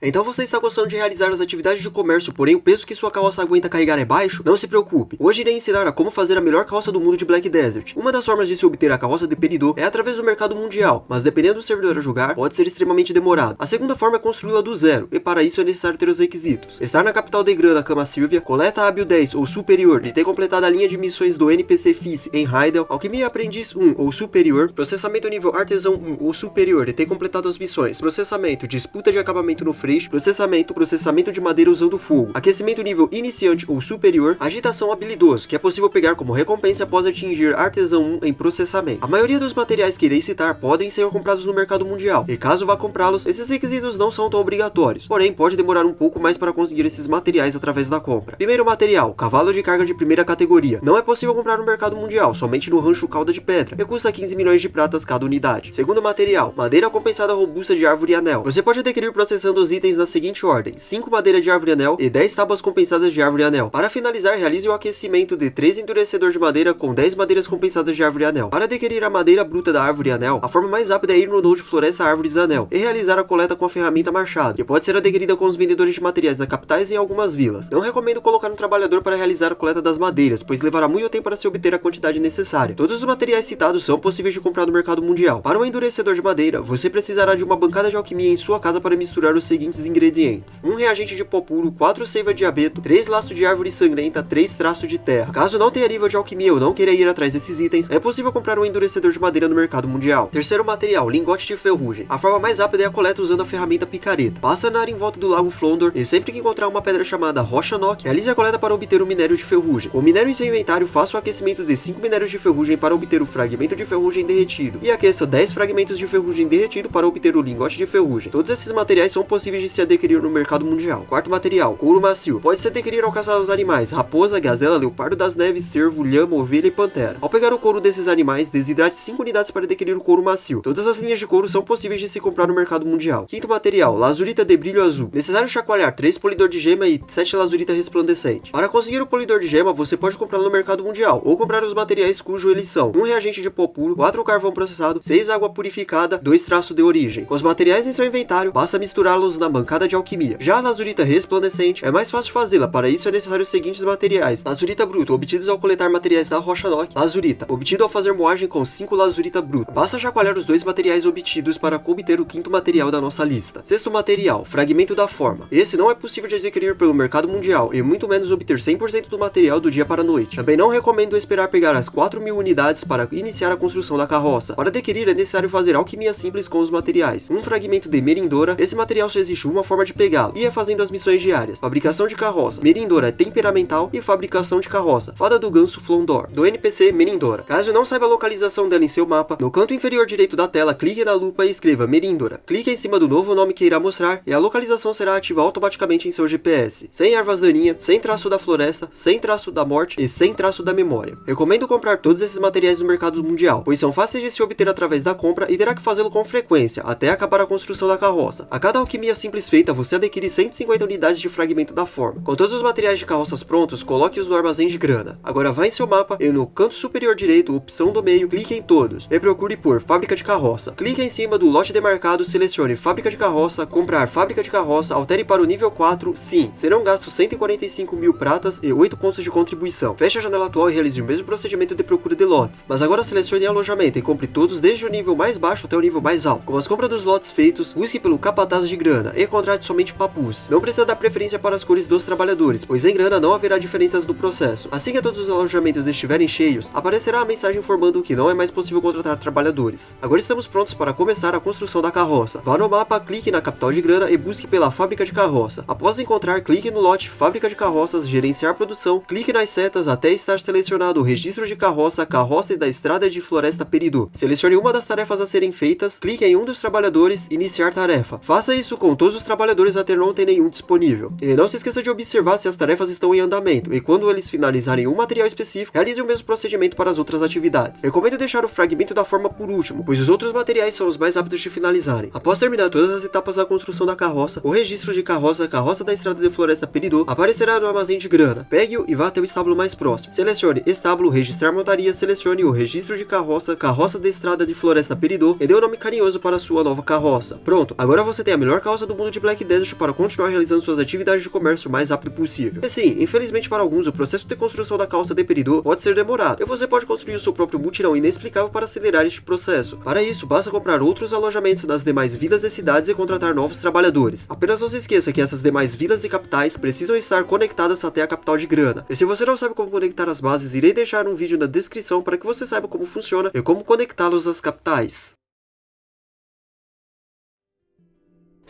Então você está gostando de realizar as atividades de comércio, porém o peso que sua carroça aguenta carregar é baixo? Não se preocupe, hoje irei ensinar a como fazer a melhor carroça do mundo de Black Desert. Uma das formas de se obter a carroça de Peridot é através do mercado mundial, mas dependendo do servidor a jogar, pode ser extremamente demorado. A segunda forma é construí-la do zero, e para isso é necessário ter os requisitos: estar na capital de Gran, na Cama Sylvia, coleta hábil 10 ou superior, e ter completado a linha de missões do NPC FIS em Heidel, alquimia aprendiz 1 ou superior, processamento nível artesão 1 ou superior, e ter completado as missões processamento, disputa de acabamento no freixo, processamento de madeira usando fogo, aquecimento nível iniciante ou superior, agitação habilidoso, que é possível pegar como recompensa após atingir artesão 1 em processamento. A maioria dos materiais que irei citar podem ser comprados no mercado mundial, e caso vá comprá-los, esses requisitos não são tão obrigatórios, porém pode demorar um pouco mais para conseguir esses materiais através da compra. Primeiro material, cavalo de carga de primeira categoria. Não é possível comprar no mercado mundial, somente no rancho Cauda de Pedra, e custa 15 milhões de pratas cada unidade. Segundo material, madeira compensada robusta de árvore anel. Você pode adquirir processando os itens na seguinte ordem: 5 madeira de árvore anel e 10 tábuas compensadas de árvore anel. Para finalizar, realize o aquecimento de 3 endurecedor de madeira com 10 madeiras compensadas de árvore anel. Para adquirir a madeira bruta da árvore anel, a forma mais rápida é ir no node Floresta Árvores Anel e realizar a coleta com a ferramenta machado, que pode ser adquirida com os vendedores de materiais na capitais e em algumas vilas. Não recomendo colocar um trabalhador para realizar a coleta das madeiras, pois levará muito tempo para se obter a quantidade necessária. Todos os materiais citados são possíveis de comprar no mercado mundial. Para um endurecedor de madeira, você precisará de uma bancada de alquimia em sua casa para misturar os seguintes ingredientes: 1 reagente de pó puro, 4 seiva de abeto, 3 laços de árvore sangrenta, 3 traços de terra. Caso não tenha nível de alquimia ou não queira ir atrás desses itens, é possível comprar um endurecedor de madeira no mercado mundial. Terceiro material, lingote de ferrugem. A forma mais rápida é a coleta usando a ferramenta picareta. Passa na área em volta do lago Flondor e sempre que encontrar uma pedra chamada Rocha Nock, realize a coleta para obter o minério de ferrugem. Com o minério em seu inventário, faça o aquecimento de 5 minérios de ferrugem para obter o fragmento de ferrugem derretido, e aqueça 10 fragmentos de ferrugem derretido para obter o lingote de ferrugem. Todos esses materiais são possíveis de se adquirir no mercado mundial. Quarto material, couro macio. Pode se adquirir ao caçar os animais: raposa, gazela, leopardo das neves, cervo, lhama, ovelha e pantera. Ao pegar o couro desses animais, desidrate 5 unidades para adquirir o couro macio. Todas as linhas de couro são possíveis de se comprar no mercado mundial. Quinto material, lazurita de brilho azul. Necessário chacoalhar 3 polidor de gema e 7 lazurita resplandecente. Para conseguir o polidor de gema, você pode comprar no mercado mundial, ou comprar os materiais cujo eles são: 1 reagente de pó puro, 4 carvão processado, 6 água purificada, 2 traços de origem. Com os materiais em seu inventário, basta misturá-los na bancada de alquimia. Já a lazurita resplandecente é mais fácil fazê-la. Para isso é necessário os seguintes materiais: lazurita bruto, obtidos ao coletar materiais da Rocha Nock; lazurita, obtido ao fazer moagem com 5 lazurita bruta. Basta chacoalhar os 2 materiais obtidos para obter o quinto material da nossa lista. Sexto material, fragmento da forma. Esse não é possível de adquirir pelo mercado mundial, e muito menos obter 100% do material do dia para a noite. Também não recomendo esperar pegar as 4.000 unidades para iniciar a construção da carroça. Para adquirir é necessário fazer alquimia simples com os materiais: 1 fragmento de merindora. Esse material só existe uma forma de pegá-lo, e é fazendo as missões diárias: fabricação de carroça, merindora é temperamental, e fabricação de carroça, fada do ganso Flondor, do NPC merindora. Caso não saiba a localização dela em seu mapa, no canto inferior direito da tela, clique na lupa e escreva merindora. Clique em cima do novo nome que irá mostrar, e a localização será ativa automaticamente em seu GPS, sem ervas daninhas, sem traço da floresta, sem traço da morte e sem traço da memória. Recomendo comprar todos esses materiais no mercado mundial, pois são fáceis de se obter através da compra e terá que fazê-lo com frequência, até acabar a construção da carroça. A cada alquimia simples feita, você adquire 150 unidades de fragmento da forma. Com todos os materiais de carroças prontos, coloque-os no armazém de grana. Agora vá em seu mapa e no canto superior direito, opção do meio, clique em todos e procure por fábrica de carroça. Clique em cima do lote demarcado, selecione fábrica de carroça, comprar fábrica de carroça, altere para o nível 4, sim. Serão gastos 145 mil pratas e 8 pontos de contribuição. Feche a janela atual e realize o mesmo procedimento de procura de lotes, mas agora selecione alojamento e compre todos desde o nível mais baixo até o nível mais alto. Com as compras dos lotes feitos, busque pelo capataz de grana e contrate somente papus. Não precisa dar preferência para as cores dos trabalhadores, pois em grana não haverá diferenças no processo. Assim que todos os alojamentos estiverem cheios, aparecerá a mensagem informando que não é mais possível contratar trabalhadores. Agora estamos prontos para começar a construção da carroça. Vá no mapa, clique na capital de grana e busque pela fábrica de carroça. Após encontrar, clique no lote fábrica de carroças, gerenciar produção, clique nas setas até estar selecionado o registro de carroça, carroça da estrada de floresta Peridot. Selecione uma das tarefas a serem feitas, clique em um dos trabalhadores, iniciar tarefa. Faça isso com todos os trabalhadores até não ter nenhum disponível. E não se esqueça de observar se as tarefas estão em andamento, e quando eles finalizarem um material específico, realize o mesmo procedimento para as outras atividades. Recomendo deixar o fragmento da forma por último, pois os outros materiais são os mais rápidos de finalizarem. Após terminar todas as etapas da construção da carroça, o registro de carroça, carroça da estrada de floresta Peridot, aparecerá no armazém de grana. Pegue-o e vá até o estábulo mais próximo. Selecione estábulo, registrar montaria, selecione o registro de carroça, carroça da estrada de floresta Peridot e dê um nome carinhoso para a sua nova carroça. Pronto, agora você tem a melhor carroça do mundo de Black Desert para continuar realizando suas atividades de comércio o mais rápido possível. E sim, infelizmente para alguns, o processo de construção da calça de Peridot pode ser demorado, e você pode construir o seu próprio mutirão inexplicável para acelerar este processo. Para isso, basta comprar outros alojamentos nas demais vilas e cidades e contratar novos trabalhadores. Apenas não se esqueça que essas demais vilas e capitais precisam estar conectadas até a capital de Grana. E se você não sabe como conectar as bases, irei deixar um vídeo na descrição para que você saiba como funciona e como conectá-los às capitais.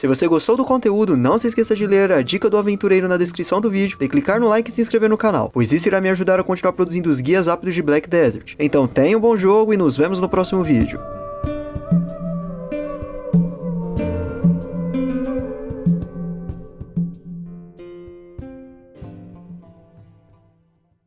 Se você gostou do conteúdo, não se esqueça de ler a dica do aventureiro na descrição do vídeo, de clicar no like e se inscrever no canal, pois isso irá me ajudar a continuar produzindo os guias rápidos de Black Desert. Então tenha um bom jogo e nos vemos no próximo vídeo.